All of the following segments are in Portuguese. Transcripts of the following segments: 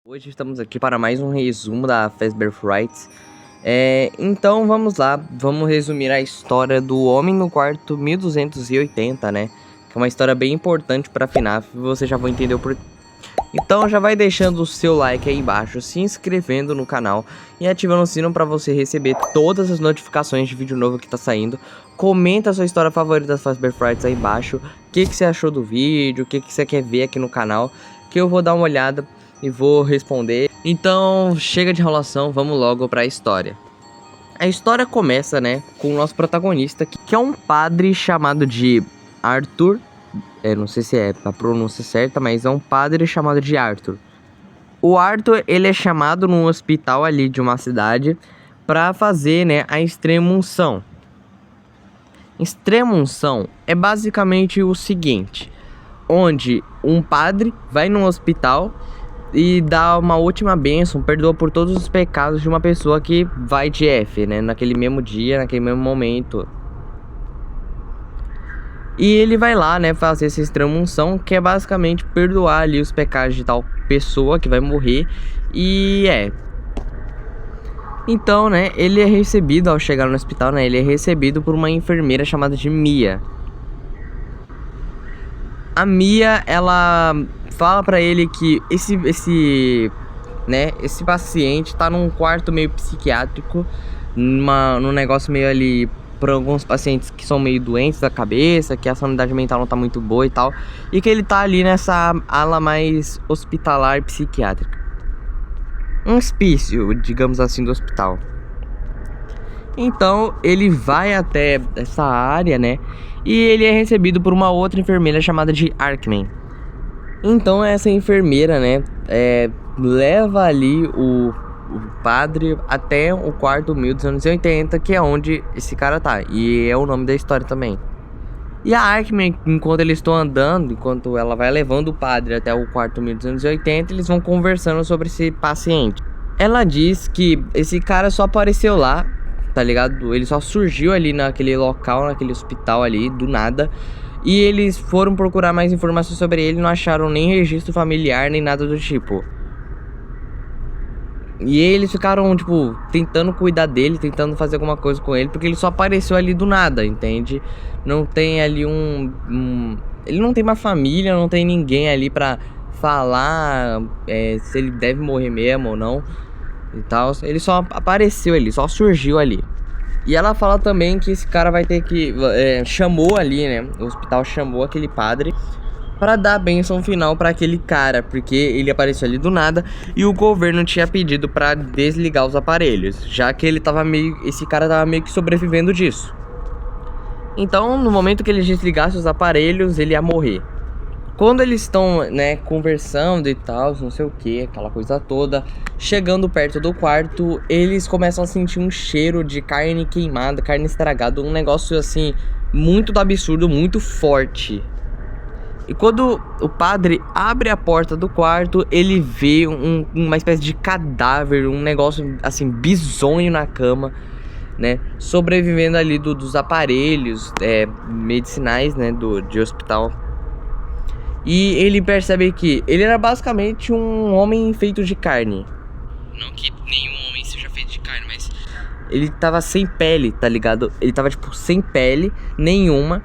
Hoje estamos aqui para mais um resumo da Fazbear Frights. Então vamos lá, vamos resumir a história do Homem no Quarto 1280, né? Que é uma história bem importante para FNAF, você já vai entender o porquê. Então já vai deixando o seu like aí embaixo, se inscrevendo no canal e ativando o sino para você receber todas as notificações de vídeo novo que tá saindo. Comenta a sua história favorita das Fazbear Frights aí embaixo, o que você achou do vídeo, o que você quer ver aqui no canal, que eu vou dar uma olhada e vou responder. Então chega de enrolação, vamos logo para a história. A história começa, né, com o nosso protagonista, que é um padre chamado de Arthur. Não sei se é a pronúncia certa, mas é um padre chamado de Arthur. O Arthur, ele é chamado num hospital ali de uma cidade para fazer, né, a extrema-unção. Extrema-unção é basicamente o seguinte, onde um padre vai num hospital e dá uma última bênção, perdoa por todos os pecados de uma pessoa que vai de F, né, naquele mesmo dia, naquele mesmo momento. E ele vai lá, né, fazer essa extrema-unção, que é basicamente perdoar ali os pecados de tal pessoa que vai morrer. Então, né, ele é recebido, ao chegar no hospital, né, ele é recebido por uma enfermeira chamada de Mia. A Mia, ela fala pra ele que esse paciente tá num quarto meio psiquiátrico, num negócio meio ali para alguns pacientes que são meio doentes da cabeça, que a sanidade mental não tá muito boa e tal, e que ele tá ali nessa ala mais hospitalar psiquiátrica, um hospício, digamos assim, do hospital. Então ele vai até essa área, né, e ele é recebido por uma outra enfermeira chamada de Arkman. Então essa enfermeira, né, leva ali o padre até o quarto 1280, que é onde esse cara tá, e é o nome da história também. E a Arkman, enquanto eles estão andando, enquanto ela vai levando o padre até o quarto 1280, eles vão conversando sobre esse paciente. Ela diz que esse cara só apareceu lá, tá ligado? Ele só surgiu ali naquele local, naquele hospital ali, do nada. E eles foram procurar mais informações sobre ele, não acharam nem registro familiar, nem nada do tipo. E eles ficaram, tipo, tentando cuidar dele, tentando fazer alguma coisa com ele, porque ele só apareceu ali do nada, entende? Não tem ali ele não tem uma família, não tem ninguém ali pra falar se ele deve morrer mesmo ou não e tal. Ele só apareceu ali, só surgiu ali. E ela fala também que esse cara vai ter que... chamou ali, né? O hospital chamou aquele padre para dar a bênção final para aquele cara, porque ele apareceu ali do nada e o governo tinha pedido para desligar os aparelhos, já que esse cara tava meio que sobrevivendo disso. Então, no momento que ele desligasse os aparelhos, ele ia morrer. Quando eles estão, né, conversando e tal, não sei o que, aquela coisa toda, chegando perto do quarto, eles começam a sentir um cheiro de carne queimada, carne estragada, um negócio assim, muito do absurdo, muito forte. E quando o padre abre a porta do quarto, ele vê uma espécie de cadáver, um negócio assim, bizonho na cama, né, sobrevivendo ali dos aparelhos medicinais, né, de hospital. E ele percebe que ele era basicamente um homem feito de carne. Não que nenhum homem seja feito de carne, mas ele tava sem pele, tá ligado? Ele tava, tipo, sem pele nenhuma.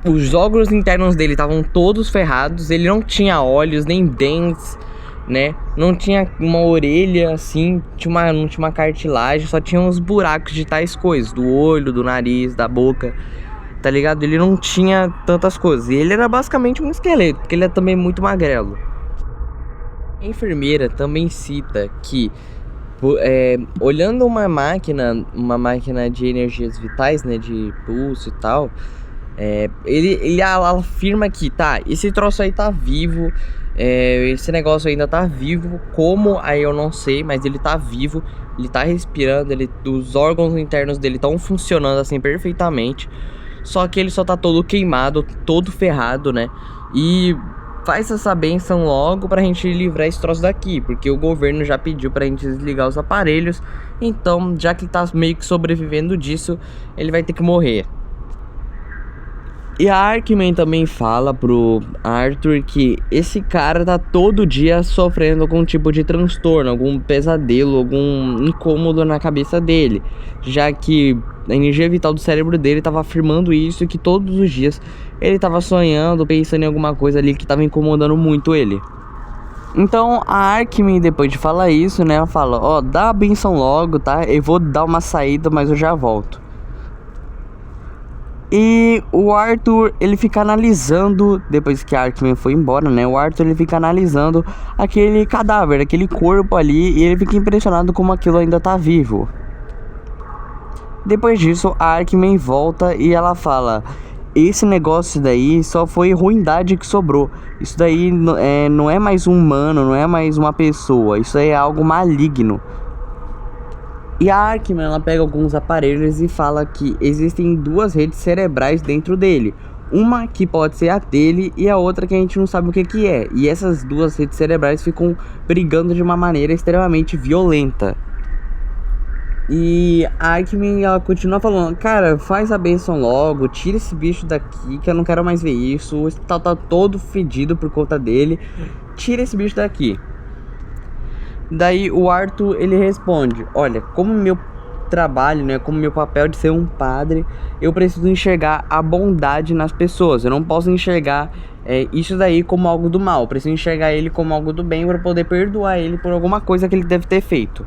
Os órgãos internos dele estavam todos ferrados. Ele não tinha olhos, nem dentes, né? Não tinha uma orelha, assim. Não tinha uma cartilagem. Só tinha uns buracos de tais coisas. Do olho, do nariz, da boca, tá ligado? Ele não tinha tantas coisas. E ele era basicamente um esqueleto, porque ele é também muito magrelo. A enfermeira também cita que olhando uma máquina de energias vitais, né, de pulso e tal, ela afirma que tá, esse troço aí tá vivo, esse negócio ainda tá vivo, como aí eu não sei, mas ele tá vivo, ele tá respirando, os órgãos internos dele estão funcionando assim perfeitamente, só que ele só tá todo queimado, todo ferrado, né, e faz essa benção logo pra gente livrar esse troço daqui, porque o governo já pediu pra gente desligar os aparelhos, então já que ele tá meio que sobrevivendo disso, ele vai ter que morrer. E a Arkman também fala pro Arthur que esse cara tá todo dia sofrendo algum tipo de transtorno, algum pesadelo, algum incômodo na cabeça dele, já que a energia vital do cérebro dele tava afirmando isso e que todos os dias ele tava sonhando, pensando em alguma coisa ali que tava incomodando muito ele. Então a Arkman, depois de falar isso, né, ela fala: ó, dá a benção logo, tá? Eu vou dar uma saída, mas eu já volto. E o Arthur, ele fica analisando, depois que a Arkman foi embora, né? O Arthur, ele fica analisando aquele cadáver, aquele corpo ali, e ele fica impressionado como aquilo ainda tá vivo. Depois disso, a Arkman volta e ela fala: esse negócio daí só foi ruindade que sobrou. Isso daí não é mais um humano, não é mais uma pessoa. Isso aí é algo maligno. E a Arkman, ela pega alguns aparelhos e fala que existem duas redes cerebrais dentro dele. Uma que pode ser a dele e a outra que a gente não sabe o que é. E essas duas redes cerebrais ficam brigando de uma maneira extremamente violenta. E a Arkman, ela continua falando: cara, faz a benção logo, tira esse bicho daqui, que eu não quero mais ver isso. O hospital tá todo fedido por conta dele. Tira esse bicho daqui. Daí o Arthur, ele responde: olha, como meu trabalho, né, como meu papel de ser um padre, eu preciso enxergar a bondade nas pessoas. Eu não posso enxergar isso daí como algo do mal. Eu preciso enxergar ele como algo do bem para poder perdoar ele por alguma coisa que ele deve ter feito.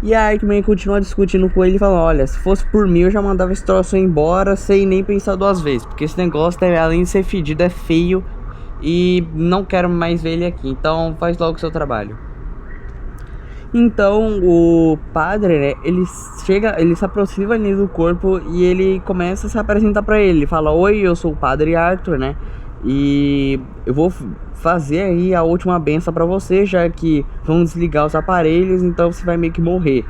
E a Arkman continua discutindo com ele e fala: olha, se fosse por mim eu já mandava esse troço embora sem nem pensar duas vezes, porque esse negócio, além de ser fedido, é feio e não quero mais ver ele aqui. Então faz logo o seu trabalho. Então o padre, né, ele se aproxima ali do corpo e ele começa a se apresentar pra ele. Ele fala: oi, eu sou o padre Arthur, né, e eu vou fazer aí a última benção pra você, já que vão desligar os aparelhos, então você vai meio que morrer,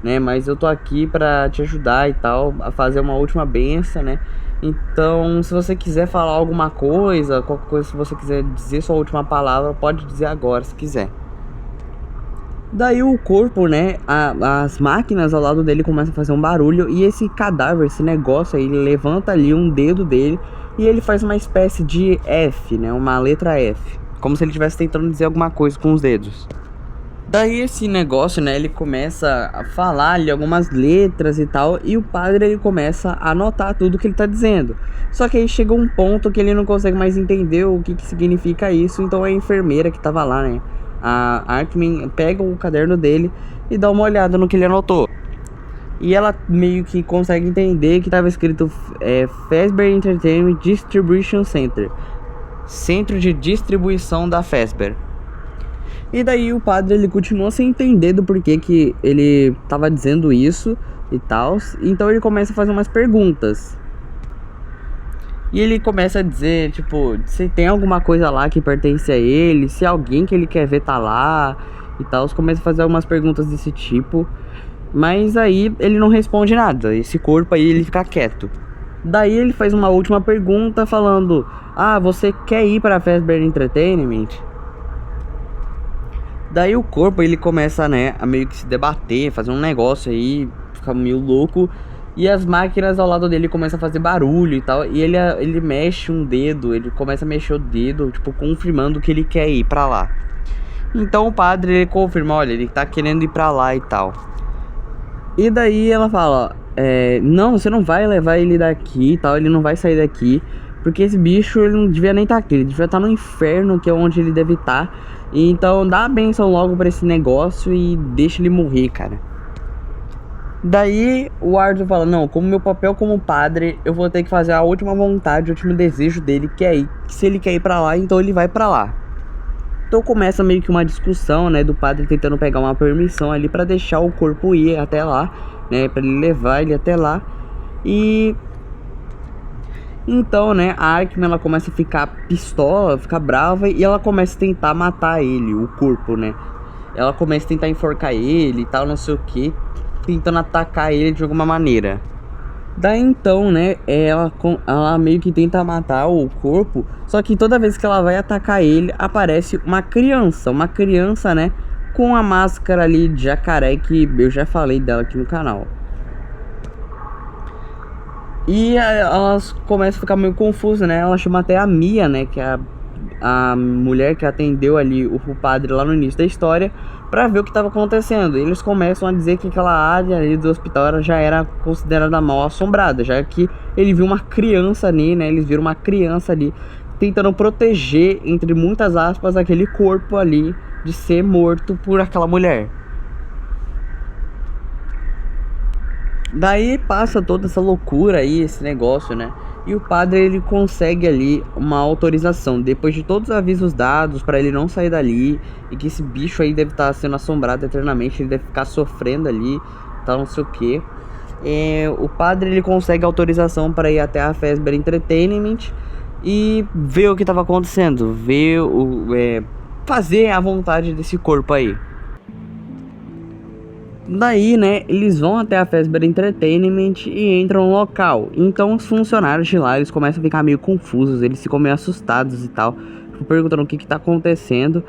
né, mas eu tô aqui pra te ajudar e tal, a fazer uma última benção, né. Então, se você quiser falar alguma coisa, qualquer coisa, se você quiser dizer sua última palavra, pode dizer agora, se quiser. Daí o corpo, né, as máquinas ao lado dele começam a fazer um barulho. E esse cadáver, esse negócio aí, ele levanta ali um dedo dele e ele faz uma espécie de F, né, uma letra F, como se ele estivesse tentando dizer alguma coisa com os dedos. Daí esse negócio, né, ele começa a falar ali algumas letras e tal. E o padre, ele começa a anotar tudo que ele tá dizendo. Só que aí chega um ponto que ele não consegue mais entender o que significa isso. Então a enfermeira que tava lá, né, a Arkman, pega o caderno dele e dá uma olhada no que ele anotou. E ela meio que consegue entender que estava escrito Fazbear Entertainment Distribution Center, centro de distribuição da Fazbear. E daí o padre, ele continua sem entender do porquê que ele tava dizendo isso e tal. Então ele começa a fazer umas perguntas. E ele começa a dizer, tipo, se tem alguma coisa lá que pertence a ele, se alguém que ele quer ver tá lá e tal. Começa a fazer algumas perguntas desse tipo. Mas aí ele não responde nada. Esse corpo aí, ele fica quieto. Daí ele faz uma última pergunta falando: ah, você quer ir pra Fazbear Entertainment? Daí o corpo, ele começa, né, a meio que se debater, fazer um negócio aí, ficar meio louco. E as máquinas ao lado dele começam a fazer barulho e tal. E ele mexe um dedo, ele começa a mexer o dedo, tipo, confirmando que ele quer ir pra lá. Então o padre, ele confirma: olha, ele tá querendo ir pra lá e tal. E daí ela fala: não, você não vai levar ele daqui e tal, ele não vai sair daqui, porque esse bicho, ele não devia nem estar aqui, ele devia estar no inferno, que é onde ele deve estar. Então dá a benção logo pra esse negócio e deixa ele morrer, cara. Daí o Arthur fala: não, como meu papel como padre, eu vou ter que fazer a última vontade, o último desejo dele, que é ir. Se ele quer ir pra lá, então ele vai pra lá. Então começa meio que uma discussão, né, do padre tentando pegar uma permissão ali pra deixar o corpo ir até lá, né, pra ele levar ele até lá. E então, né, a Arkman, ela começa a ficar pistola, ficar brava, e ela começa a tentar matar ele, o corpo, né. Ela começa a tentar enforcar ele e tal, não sei o que, tentando atacar ele de alguma maneira. Daí então, né, ela meio que tenta matar o corpo. Só que toda vez que ela vai atacar ele, aparece uma criança, né, com a máscara ali de jacaré, que eu já falei dela aqui no canal. E elas começam a ficar meio confusas, né? Ela chama até a Mia, né? Que é a mulher que atendeu ali o padre lá no início da história, pra ver o que estava acontecendo. E eles começam a dizer que aquela área ali do hospital já era considerada mal assombrada, já que ele viu uma criança ali, né? Eles viram uma criança ali tentando proteger, entre muitas aspas, aquele corpo ali de ser morto por aquela mulher. Daí passa toda essa loucura aí, esse negócio, né? E o padre ele consegue ali uma autorização, depois de todos os avisos dados para ele não sair dali, e que esse bicho aí deve estar sendo assombrado eternamente, ele deve ficar sofrendo ali, tal, não sei o que. O padre ele consegue autorização para ir até a Fazbear Entertainment e ver o que estava acontecendo, ver fazer a vontade desse corpo aí. Daí, né, eles vão até a Fazbear Entertainment e entram no local. Então os funcionários de lá, eles começam a ficar meio confusos, eles ficam meio assustados e tal, perguntando o que tá acontecendo.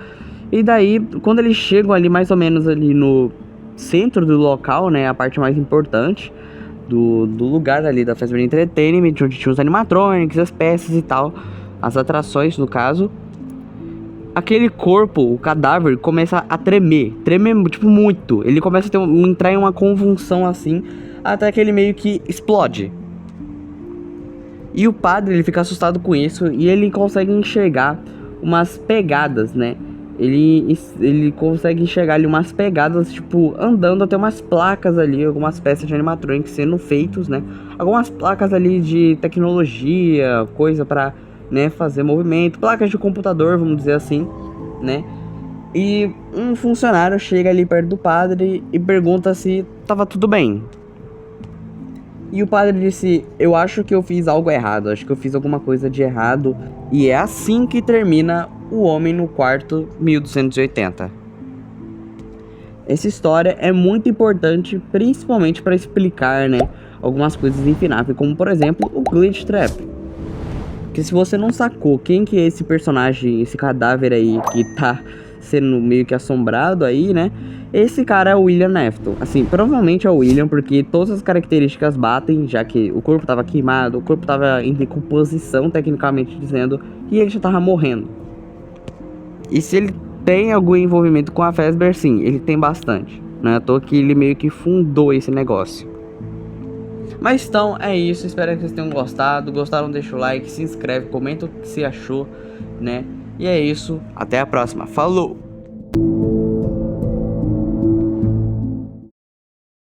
E daí, quando eles chegam ali mais ou menos ali no centro do local, né, a parte mais importante do lugar ali da Fazbear Entertainment, onde tinha os animatronics, as peças e tal, as atrações no caso, aquele corpo, o cadáver, começa a tremer, tipo muito. Ele começa a entrar em uma convulsão assim, até que ele meio que explode. E o padre, ele fica assustado com isso e ele consegue enxergar umas pegadas, né? Ele consegue enxergar ali umas pegadas, tipo, andando até umas placas ali, algumas peças de animatronics sendo feitos, né? Algumas placas ali de tecnologia, coisa pra, né, fazer movimento, placas de computador, vamos dizer assim, né? E um funcionário chega ali perto do padre e pergunta se tava tudo bem. E o padre disse: eu acho que eu fiz algo errado, acho que eu fiz alguma coisa de errado. E é assim que termina O Homem no Quarto 1280. Essa história é muito importante, principalmente para explicar, né, algumas coisas em FNAF, como por exemplo o Glitch Trap. Porque se você não sacou quem que é esse personagem, esse cadáver aí que tá sendo meio que assombrado aí, né? Esse cara é o William Afton. Assim, provavelmente é o William, porque todas as características batem, já que o corpo tava queimado, o corpo tava em decomposição, tecnicamente dizendo, e ele já tava morrendo. E se ele tem algum envolvimento com a Fazbear, sim, ele tem bastante. Não é à toa que ele meio que fundou esse negócio. Mas então é isso, espero que vocês tenham gostado. Gostaram, deixa o like, se inscreve, comenta o que você achou, né? E é isso, até a próxima, falou!